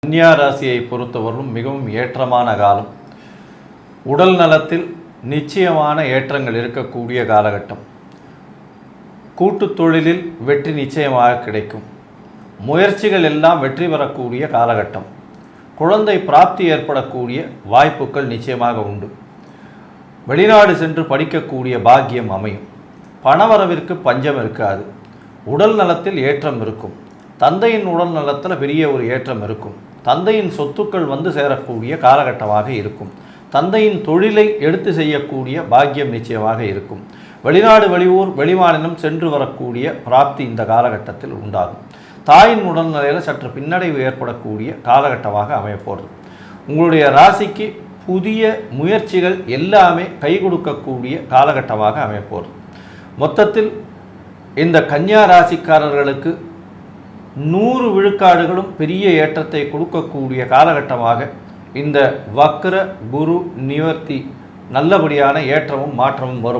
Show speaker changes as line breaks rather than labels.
கன்னியா ராசியை பொறுத்தவரையிலும் மிகவும் ஏற்றமான காலம். உடல் நலத்தில் நிச்சயமான ஏற்றங்கள் இருக்கக்கூடிய காலகட்டம். கூட்டு தொழிலில் வெற்றி நிச்சயமாக கிடைக்கும். முயற்சிகள் எல்லாம் வெற்றி பெறக்கூடிய காலகட்டம். குழந்தை பிராப்தி ஏற்படக்கூடிய வாய்ப்புகள் நிச்சயமாக உண்டு. வெளிநாடு சென்று படிக்கக்கூடிய பாக்கியம் அமையும். பணவரவிற்கு பஞ்சம் இருக்காது. உடல் நலத்தில் ஏற்றம் இருக்கும். தந்தையின் உடல் நலத்தில் பெரிய ஒரு ஏற்றம் இருக்கும். தந்தையின் சொத்துக்கள் வந்து சேரக்கூடிய காலகட்டமாக இருக்கும். தந்தையின் தொழிலை எடுத்து செய்யக்கூடிய பாக்கியம் நிச்சயமாக இருக்கும். வெளிநாடு வெளியூர் வெளிமாநிலம் சென்று வரக்கூடிய பிராப்தி இந்த காலகட்டத்தில் உண்டாகும். தாயின் உடல்நிலையில் சற்று பின்னடைவு ஏற்படக்கூடிய காலகட்டமாக அமையப்போகிறது. உங்களுடைய ராசிக்கு புதிய முயற்சிகள் எல்லாமே கை கொடுக்கக்கூடிய காலகட்டமாக அமையப்போகிறது. மொத்தத்தில் இந்த கன்னியா ராசிக்காரர்களுக்கு 100 விழுக்காடுகளும் பெரிய ஏற்றத்தை கொடுக்கக்கூடிய காலகட்டமாக இந்த வக்ர குரு நிவர்த்தி நல்லபடியான ஏற்றமும் மாற்றமும் வரும்.